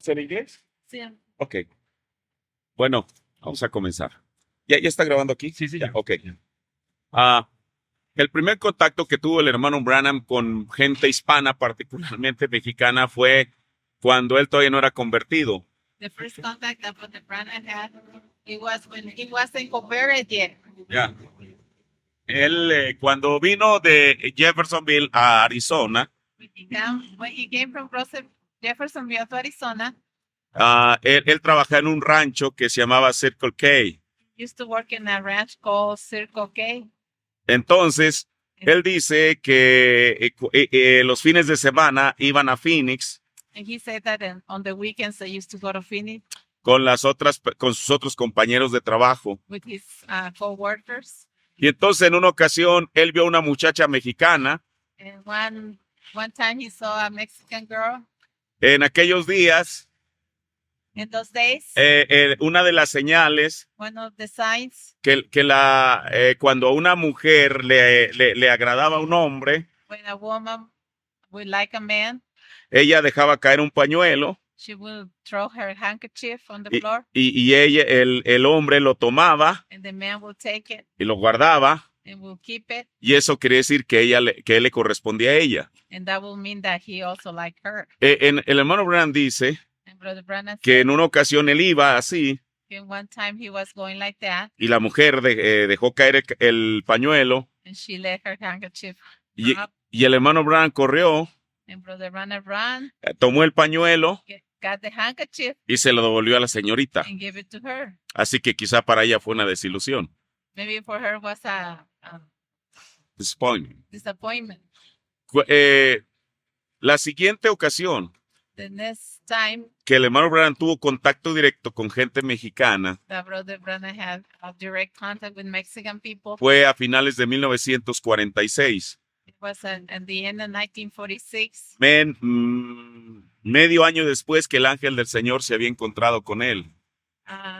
¿En inglés? Sí. Ok. Bueno, vamos a comenzar. ¿Ya está grabando aquí? Sí, Ya, ya. ok. Ah, el primer contacto que tuvo el hermano Branham con gente hispana, particularmente mexicana, fue cuando él todavía no era convertido. The first contact that Brother Branham had, it was when he wasn't converted yet. Ya. Él, cuando vino de Jeffersonville a Arizona, When he came from Jeffersonville to Arizona, él trabajaba en un rancho que se llamaba Circle K. he used to work in a ranch called Circle K. Entonces, él dice que los fines de semana iban a Phoenix And he said that on the weekends they used to go to Phoenix con sus otros compañeros de trabajo. with his co-workers. Y entonces en una ocasión él vio a una muchacha mexicana. And one time he saw a Mexican girl. En aquellos días, In those days, una de las señales one of the signs cuando a una mujer le agradaba a un hombre, when a woman would like a man, ella dejaba caer un pañuelo she will throw her handkerchief on the floor, y el hombre lo tomaba and the man will take it y lo guardaba. and will keep it, Y eso quiere decir que él le correspondía a ella. and that will mean that he also liked her. El hermano Branham dice And Brother Branham que said en una ocasión él iba así in one time he was going like that, y la mujer dejó caer el pañuelo and she let her handkerchief y, drop, y el hermano Branham corrió, and Brother Branham ran, tomó el pañuelo got the handkerchief, y se lo devolvió a la señorita. and gave it to her. Así que quizá para ella fue una desilusión. Maybe for her was a Disappointment. disappointment. La siguiente ocasión The next time que el hermano Branham tuvo contacto directo con gente mexicana that Brother Branham had a direct contact with Mexican people, fue a finales de 1946. it was at the end of 1946. Medio año después que el ángel del Señor se había encontrado con él.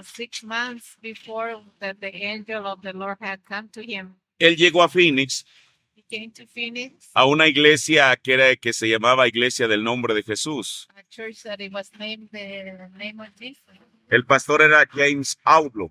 6 months before that the angel of the Lord had come to him, Él llegó a Phoenix, he came to Phoenix, a una iglesia que se llamaba Iglesia del Nombre de Jesús. a church that it was named the name of Jesus. El pastor era James Outlaw.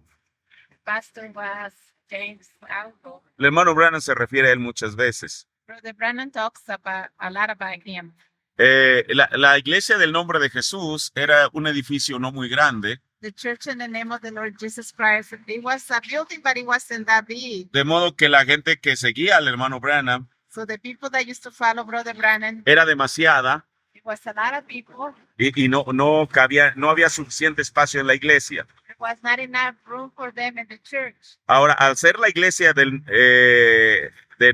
The pastor was James Alco. El hermano Branham se refiere a él muchas veces. Brother Branham talks about a lot about him. La Iglesia del Nombre de Jesús era un edificio no muy grande, The church in the name of the Lord Jesus Christ, it was a building, but it wasn't that big. de modo que la gente que seguía al hermano Branham So the people that used to follow Brother Branham, era demasiada it was a lot of people. y no había suficiente espacio en la iglesia. There was not enough room for them in the church. Ahora, al ser la iglesia del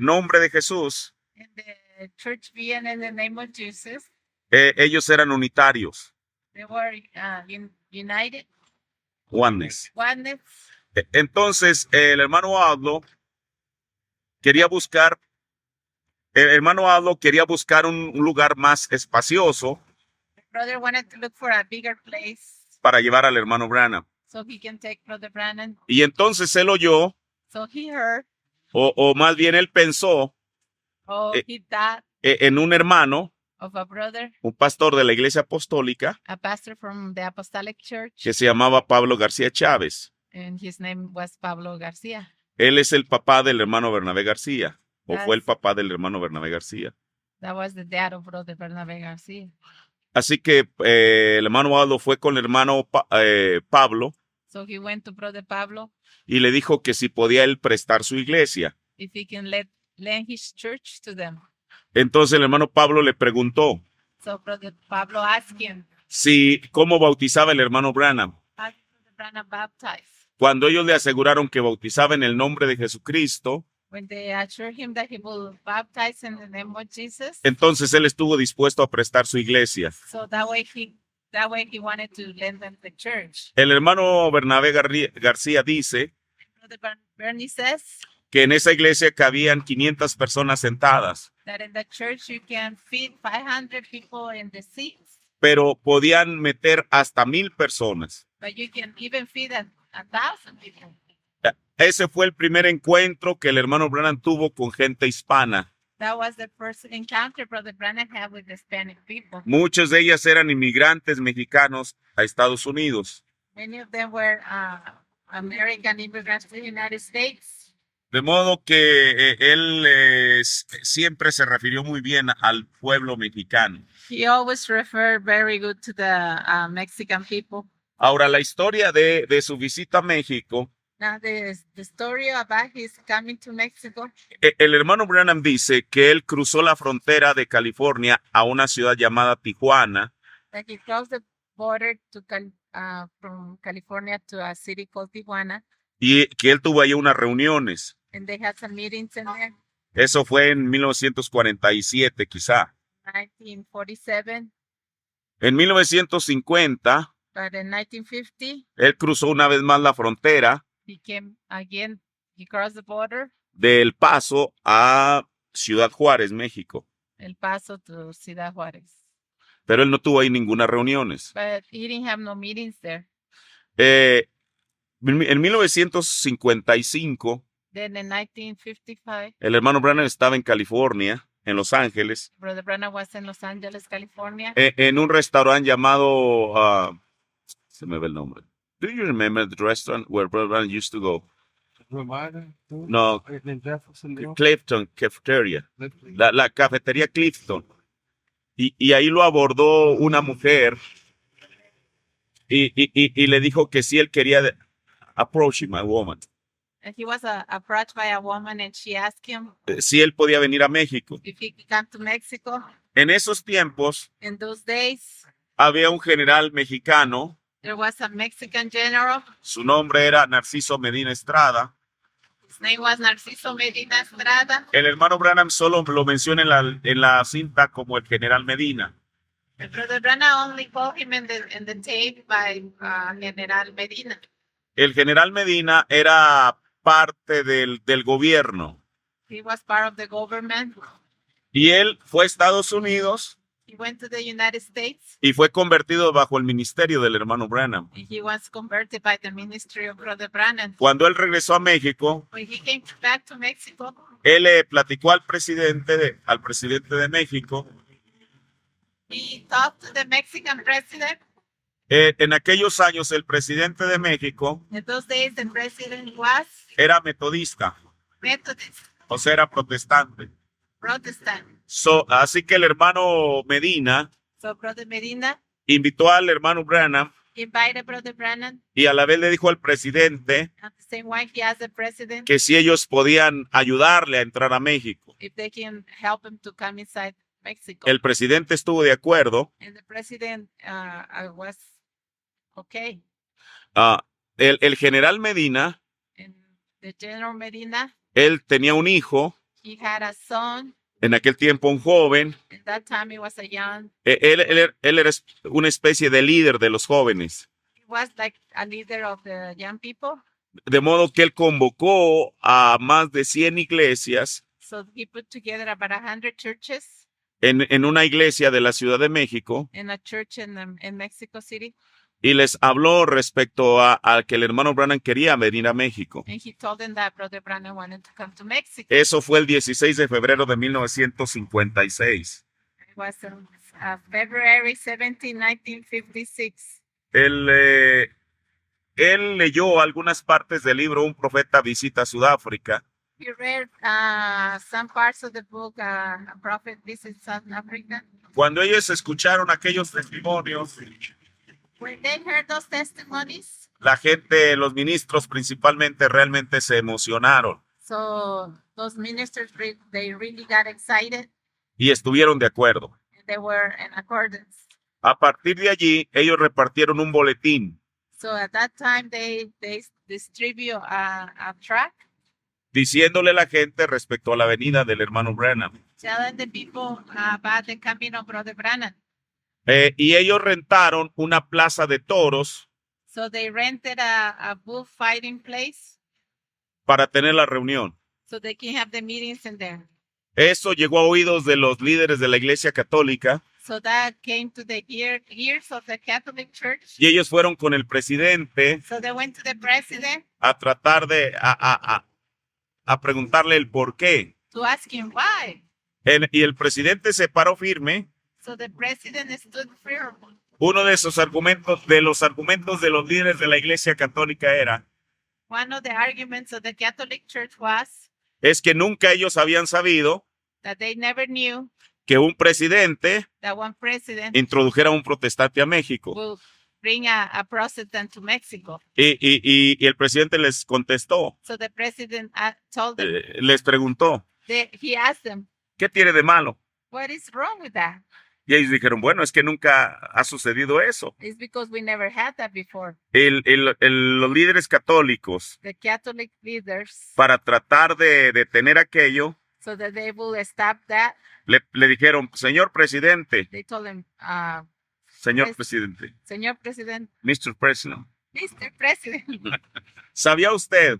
Nombre de Jesús, And the church being in the name of Jesus, ellos eran unitarios, they were united, oneness. oneness. Entonces, el hermano Outlaw quería buscar un lugar más espacioso The brother wanted to look for a bigger place para llevar al hermano Branham. so he can take Brother Branham. Y entonces él oyó, So he heard, o más bien él pensó he thought en un hermano, of a brother, un pastor de la iglesia apostólica a pastor from the Apostolic Church, que se llamaba Pablo García Chávez. and his name was Pablo Garcia. Él es el papá del hermano Bernabé García, o Yes. fue el papá del hermano Bernabé García. That was the dad of Brother Bernabé Garcia. Así que el hermano Aldo fue con el hermano Pablo So he went to Brother Pablo y le dijo que si podía él prestar su iglesia. if he can lend his church to them. Entonces el hermano Pablo le preguntó So Brother Pablo asked him, cómo bautizaba el hermano Branham. how did Brother Branham baptize? Cuando ellos le aseguraron que bautizaba en el nombre de Jesucristo, When they assured him that he will baptize in the name of Jesus, entonces él estuvo dispuesto a prestar su iglesia. so that way he wanted to lend them the church. El hermano Bernabé García dice Brother Bernie says que en esa iglesia cabían 500 personas sentadas, that in the church you can feed 500 people in the seats, pero podían meter hasta 1000 personas. but you can even feed 1,000 people. Ese fue el primer encuentro que el hermano Branham tuvo con gente hispana. That was the first encounter Brother Branham had with the Hispanic people. Muchas de ellas eran inmigrantes mexicanos a Estados Unidos. Many of them were American immigrants to the United States. De modo que él siempre se refirió muy bien al pueblo mexicano. He always referred very good to the Mexican people. Ahora, la historia de su visita a México, Now, the story about his coming to Mexico, el hermano Branham dice que él cruzó la frontera de California a una ciudad llamada Tijuana that he crossed the border to from California to a city called Tijuana, y que él tuvo ahí unas reuniones. and they had some meetings in there. Eso fue en 1947, quizá. 1947, En 1950, but in 1950, él cruzó una vez más la frontera he came again. He crossed the border, de El Paso a Ciudad Juárez, México. El Paso to Ciudad Juárez. Pero él no tuvo ahí ninguna reuniones. But he didn't have no meetings there. En 1955, Then in 1955, el hermano Branham estaba en California, en Los Ángeles, Brother Branham was in Los Angeles, California. en un restaurante llamado, se me ve el nombre. Do you remember the restaurant where Brother Branham used to go? No, Clifton Cafeteria, la cafetería Clifton. Y ahí lo abordó una mujer y le dijo que si él quería approach my woman, And he was approached by a woman, and she asked him si él podía venir a México. if he could come to Mexico. En esos tiempos In those days, había un general mexicano, there was a Mexican general. su nombre era Narciso Medina Estrada. His name was Narciso Medina Estrada. El hermano Branham solo lo menciona en la cinta como el general Medina. And Brother Branham only called him in the tape by General Medina. El general Medina era parte del gobierno He was part of the government. y él fue a Estados Unidos He went to the United States. y fue convertido bajo el ministerio del hermano Branham. And he was converted by the ministry of Brother Branham. Cuando él regresó a México, When he came back to Mexico, él le platicó al presidente de México. he talked to the Mexican president. En aquellos años el presidente de México In those days, the president was era metodista, Methodist, o sea, era protestante. Protestant. Así que el hermano Medina So Brother Medina invitó al hermano Branham invited Brother Branham. y a la vez le dijo al presidente At the same time, he asked the president que si ellos podían ayudarle a entrar a México. if they can help him to come inside Mexico. El presidente estuvo de acuerdo. And the president was okay. El general Medina, And the General Medina, él tenía un hijo, he had a son. en aquel tiempo un joven. At that time, he was a young. Él era una especie de líder de los jóvenes. He was like a leader of the young people. De modo que él convocó a más de 100 iglesias So he put together about 100 churches en una iglesia de la Ciudad de México in a church in Mexico City. y les habló respecto a que el hermano Branham quería venir a México. And he told them that Brother Branham wanted to come to Mexico. Eso fue el 16 de febrero de 1956. It was on February 17, 1956. Él leyó algunas partes del libro Un profeta visita Sudáfrica He read some parts of the book, A Prophet Visits South Africa. Cuando ellos escucharon aquellos testimonios, When they heard those testimonies, la gente, los ministros principalmente, realmente se emocionaron so those ministers, they really got excited, y estuvieron de acuerdo. and they were in accordance. A partir de allí, ellos repartieron un boletín So at that time, they distribute a tract diciéndole a la gente respecto a la venida del hermano Branham. telling the people about the coming of Brother Branham. Y ellos rentaron una plaza de toros So they rented a bullfighting place para tener la reunión. so they can have the meetings in there. Eso llegó a oídos de los líderes de la Iglesia Católica So that came to the ears of the Catholic Church. y ellos fueron con el presidente So they went to the president a tratar de a preguntarle el por qué. to ask him why. Y el presidente se paró firme. So the president stood firm. Uno de esos argumentos, de los líderes de la Iglesia Católica One of the arguments of the Catholic Church es que nunca ellos habían sabido that they never knew que un presidente that one president introdujera a un protestante a México. will bring a Protestant to Mexico. Y el presidente les contestó, So the president told them, les preguntó, he asked them, ¿qué tiene de malo? what is wrong with that? Y ellos dijeron, bueno, es que nunca ha sucedido eso. It's because we never had that before. Los líderes católicos, The Catholic leaders, para tratar de detener aquello, so that they will stop that, le dijeron, señor presidente, they told him, señor Yes. presidente, Señor President, Mr. President, Mr. President, ¿sabía usted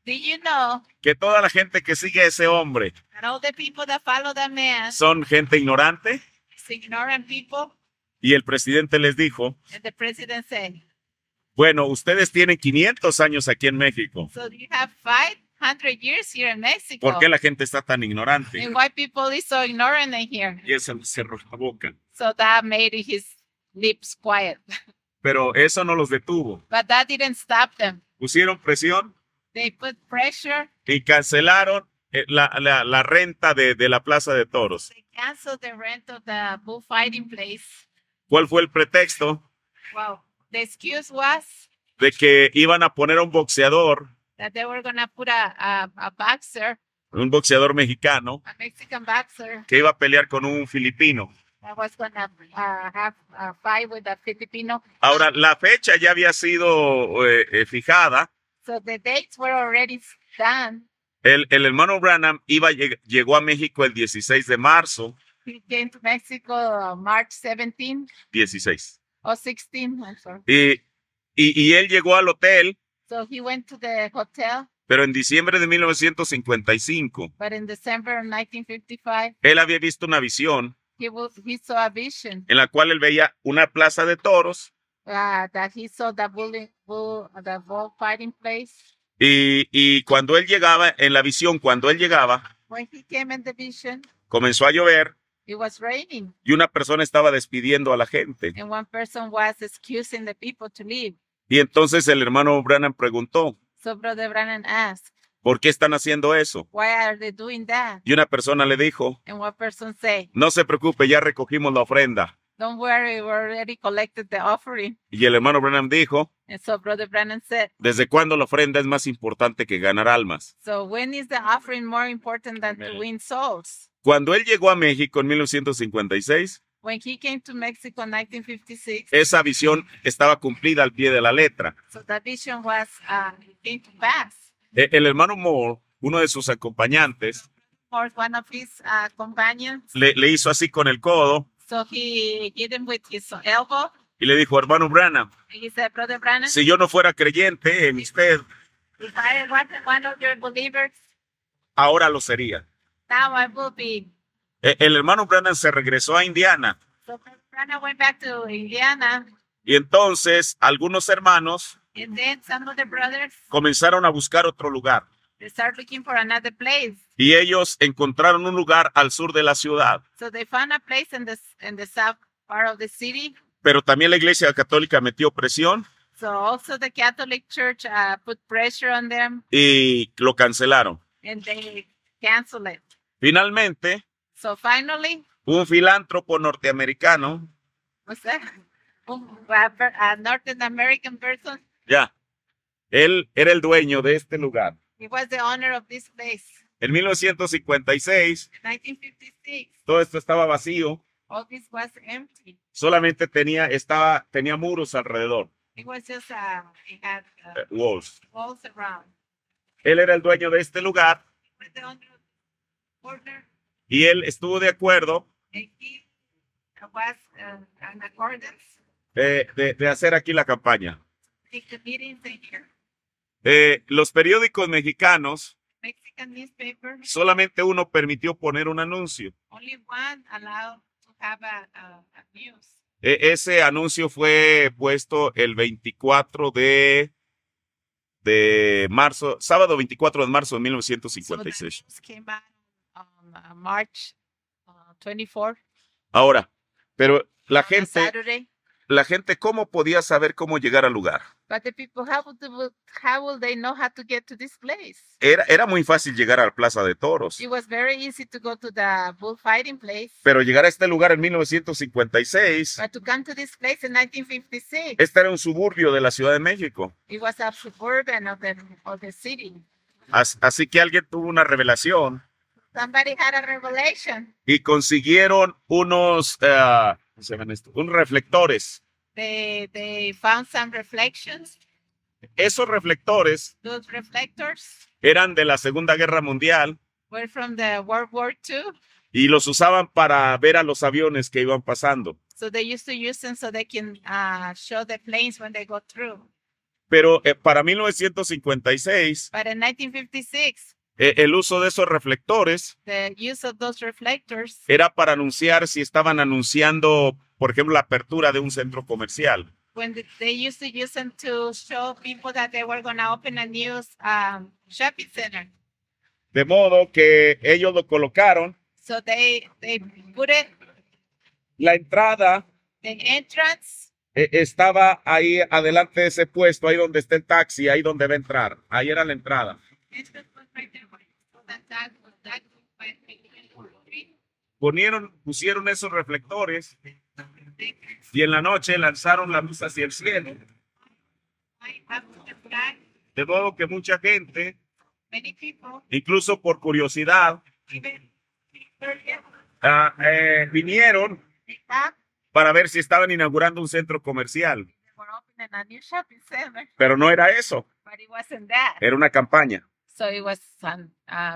do you know que toda la gente que sigue a ese hombre that all the people that follow that man son gente ignorante? is ignorant people? Y el presidente les dijo, And the president said, bueno, ustedes tienen 500 años aquí en México. so you have 500 years here in Mexico. ¿Por qué la gente está tan ignorante? And why people is so ignorant in here? Y él se cerró la boca. So that made his lips quiet. Pero eso no los detuvo. But that didn't stop them. Pusieron presión They put pressure. y cancelaron la renta de la Plaza de Toros. They canceled the rent of the bullfighting place. ¿Cuál fue el pretexto? Well, the excuse was De que iban a poner a un boxeador, that they were going to put a boxer, un boxeador mexicano, a Mexican boxer, que iba a pelear con un filipino. that was going to have a fight with a Filipino. Ahora, la fecha ya había sido fijada. So the dates were already done. El hermano Branham llegó a México el 16 de marzo. He came to Mexico March 17 16. or 16, I'm sorry. Y él llegó al hotel, So he went to the hotel, pero en diciembre de 1955, but in December of 1955, él había visto una visión he saw a vision en la cual él veía una plaza de toros that he saw the bullfighting place. y cuando él llegaba, en la visión, cuando él llegaba, When he came in the vision, comenzó a llover it was raining, y una persona estaba despidiendo a la gente. and one person was excusing the people to leave. Y entonces el hermano Branham preguntó, So Brother Branham asked, ¿por qué están haciendo eso? why are they doing that? Y una persona le dijo, And one person said, no se preocupe, ya recogimos la ofrenda. don't worry, we already collected the offering. Y el hermano Branham dijo, And so Brother Branham said, ¿desde cuándo la ofrenda es más importante que ganar almas? so when is the offering more important than to win souls? Cuando él llegó a México en 1956, When he came to Mexico in 1956, esa visión estaba cumplida al pie de la letra. so that vision was came to pass. El hermano Moore, uno de sus acompañantes, Or one of his companions, le hizo así con el codo so he hit him with his elbow. y le dijo, hermano Branham, And he said, Brother Branham, si yo no fuera creyente en usted, if I wasn't one of your believers, ahora lo sería. now I will be. El hermano Branham se regresó a Indiana So Brother Branham went back to Indiana, y entonces algunos hermanos and then some of the brothers, comenzaron a buscar otro lugar they started looking for another place. y ellos encontraron un lugar al sur de la ciudad, So they found a place in the south part of the city. pero también la Iglesia Católica metió presión So also the Catholic Church put pressure on them, y lo cancelaron. and they canceled it. Finalmente, So finally, un filántropo norteamericano, what's that? A North American person. ya, él era el dueño de este lugar. He was the owner of this place. En 1956, In 1956, todo esto estaba vacío, all this was empty. solamente tenía muros alrededor, It was just it had walls. walls around. Él era el dueño de este lugar He was the owner of the corner, y él estuvo de acuerdo and he was in accordance. de hacer aquí la campaña. Take the meetings in here. Los periódicos mexicanos, Mexican newspaper, solamente uno permitió poner un anuncio. only one allowed to have a news. Ese anuncio fue puesto el 24 de marzo, sábado 24 de marzo de So the 1956. news came out on March 24. Ahora, pero On a Saturday. la gente, ¿cómo podía saber cómo llegar al lugar? But the people, how will they know how to get to this place? Era muy fácil llegar a la Plaza de Toros, It was very easy to go to the bullfighting place. pero llegar a este lugar en 1956, But to come to this place in 1956, este era un suburbio de la Ciudad de México. it was a suburban of the city. Así que alguien tuvo una revelación Somebody had a revelation. y consiguieron unos ¿cómo se llaman esto? Unos reflectores. They found some reflections. Esos reflectores Those reflectors eran de la Segunda Guerra Mundial were from the World War II. y los usaban para ver a los aviones que iban pasando. So they used to use them so they can show the planes when they go through. Pero para 1956, But in 1956, el uso de esos reflectores the use of those reflectors era para anunciar si estaban anunciando, por ejemplo, la apertura de un centro comercial. when they used to use them to show people that they were going to open a new shopping center. De modo que ellos lo colocaron. So they put it, La entrada the entrance estaba ahí adelante de ese puesto, ahí donde está el taxi, ahí donde va a entrar. Ahí era la entrada. entrance was right there. So that was Pusieron esos reflectores y en la noche lanzaron la luz hacia el cielo. De modo que mucha gente, many people, incluso por curiosidad, even vinieron para ver si estaban inaugurando un centro comercial. they were opening a new shopping center, Pero no era eso, but it wasn't that. era una campaña. So it was some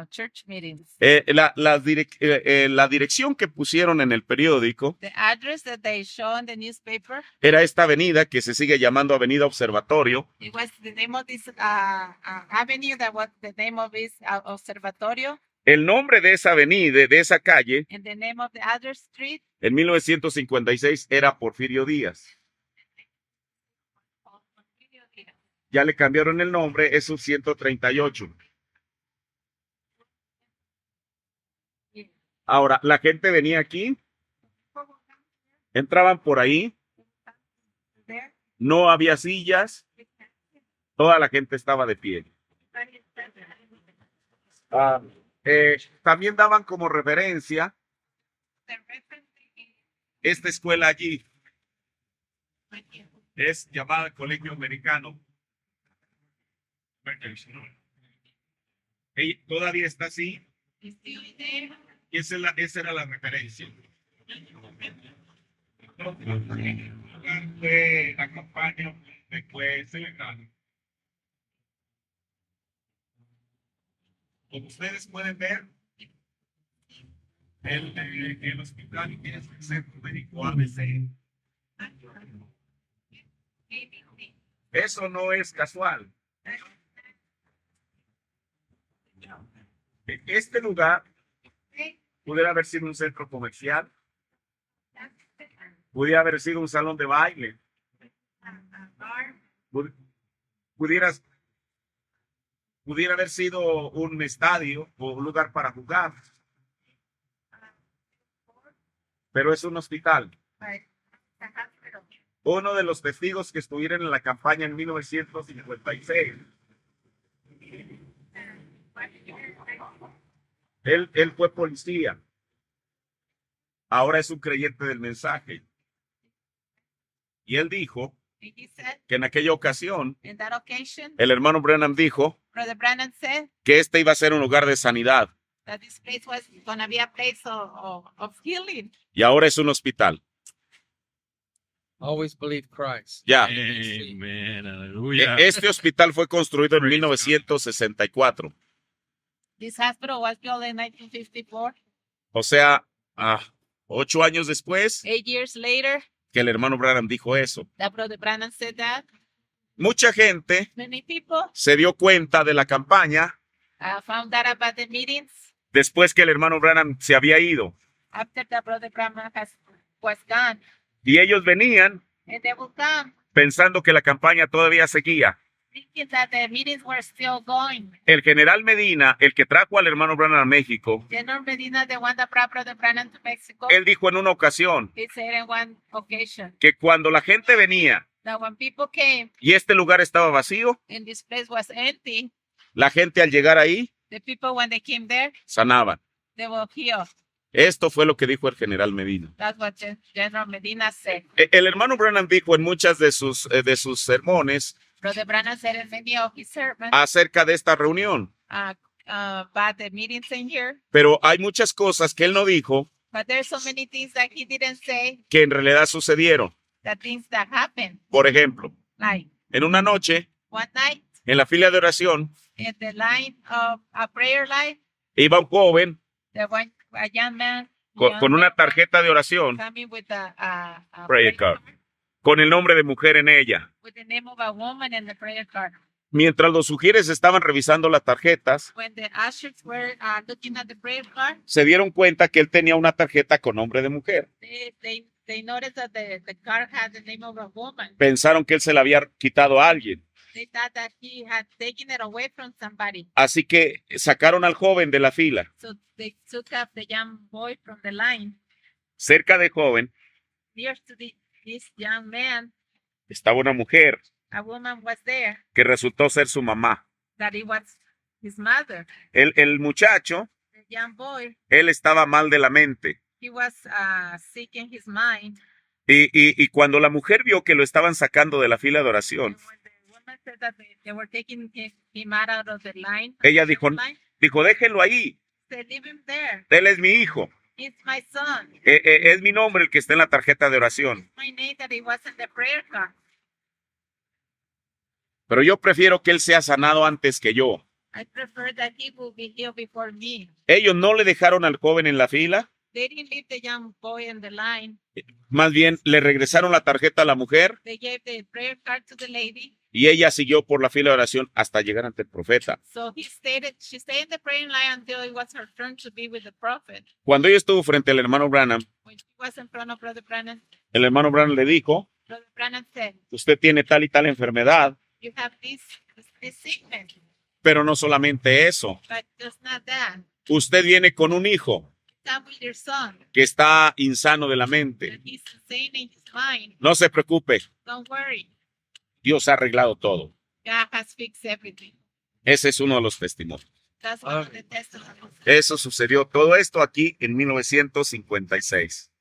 church meetings. La dirección que pusieron en el periódico The address that they show in the newspaper, era esta avenida que se sigue llamando Avenida Observatorio. it was the name of this avenue, that was the name of this observatorio, El nombre de esa avenida, de esa calle, and the name of the other street, en 1956 era Porfirio Díaz. Ya le cambiaron el nombre, es un 138. Ahora, la gente venía aquí, entraban por ahí, there. no había sillas, toda la gente estaba de pie. También daban como referencia The reference esta escuela allí, es llamada Colegio Americano. Todavía está así, is still there. y esa era la referencia. Fue la campaña después celebrada. Como ustedes pueden ver, el hospital es el centro médico ABC. Eso no es casual. Este lugar pudiera haber sido un centro comercial, pudiera haber sido un salón de baile, pudiera haber sido un estadio o un lugar para jugar, pero es un hospital. Uno de los testigos que estuvieron en la campaña en 1956, él fue policía. Ahora es un creyente del mensaje. Y él dijo And he said, que en aquella ocasión, in that occasion, el hermano Branham dijo Brother Branham said que este iba a ser un lugar de sanidad. that this place was going to be a place of healing. Y ahora es un hospital. Always believe Christ. Ya. Amen, aleluya. Este hospital fue construido en 1964. This hospital was built in 1954. O sea, 8 años después 8 years later, que el hermano Branham dijo eso. that Brother Branham said that. Mucha gente Many people se dio cuenta de la campaña found out about the meetings después que el hermano Branham se había ido. after that Brother Branham was gone. Y ellos venían And they will come pensando que la campaña todavía seguía. thinking that the meetings were still going. El general Medina, el que trajo al hermano Branham a México, General Medina, the one that brought Brother Branham to Mexico, él dijo en una ocasión he said in one occasion que cuando la gente venía that when people came y este lugar estaba vacío, and this place was empty, la gente al llegar ahí the people when they came there, sanaban. they were healed. Esto fue lo que dijo el general Medina. That's what General Medina said. El hermano Branham dijo en muchas de sus sermones Brother Branham said in many of his sermons acerca de esta reunión, about the meetings in here, pero hay muchas cosas que él no dijo but there's so many things that he didn't say, que en realidad sucedieron. that things that happened. Por ejemplo, Like en una noche, one night en la fila de oración, in the line of a prayer line, iba un joven a young man con una tarjeta de oración, coming with a prayer card, con el nombre de mujer en ella. with the name of a woman in the prayer card. Mientras los sugieres estaban revisando las tarjetas, When the ushers were looking at the prayer card, se dieron cuenta que él tenía una tarjeta con nombre de mujer. they noticed that the card had the name of a woman. Pensaron que él se la había quitado a alguien. They thought that he had taken it away from somebody. Así que sacaron al joven de la fila. So they took up the young boy from the line. Cerca del joven Near to this young man, estaba una mujer a woman was there, que resultó ser su mamá. that it was his mother. El muchacho, The young boy, él estaba mal de la mente. he was sick in his mind. Y cuando la mujer vio que lo estaban sacando de la fila de And oración, when the woman said that they were taking him out of the line, ella dijo, déjenlo ahí, said, leave him there. él es mi hijo, It's my son. es mi nombre el que está en la tarjeta de oración. My name that it was in the prayer card. Pero yo prefiero que él sea sanado antes que yo. I prefer that he will be healed before me. Ellos no le dejaron al joven en la fila, They didn't leave the young boy in the line. más bien le regresaron la tarjeta a la mujer They gave the prayer card to the lady. y ella siguió por la fila de oración hasta llegar ante el profeta. So she stayed in the praying line until it was her turn to be with the prophet. Cuando ella estuvo frente al hermano Branham, When she was in front of Brother Branham, el hermano Branham le dijo, Brother Branham said, usted tiene tal y tal enfermedad, you have this sickness, pero no solamente eso. but just not that. Usted viene con un hijo Come with your son, que está insano de la mente. that he's insane in his mind. No se preocupe, Don't worry. Dios ha arreglado todo. God has fixed everything. Ese es uno de los testimonios. That's one of the testimonies. Eso sucedió, todo esto aquí en 1956.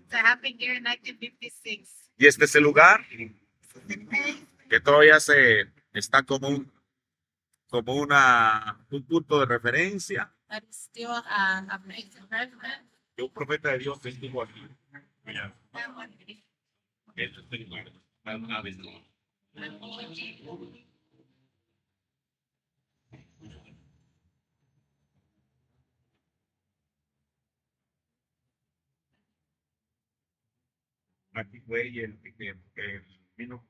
That happened here in 1956. Y este es el lugar que todavía está como un punto de referencia. That is still a place of reference. Que un profeta de Dios estuvo aquí. That one. Este lugar, alguna vez no. Aquí fue el que vino.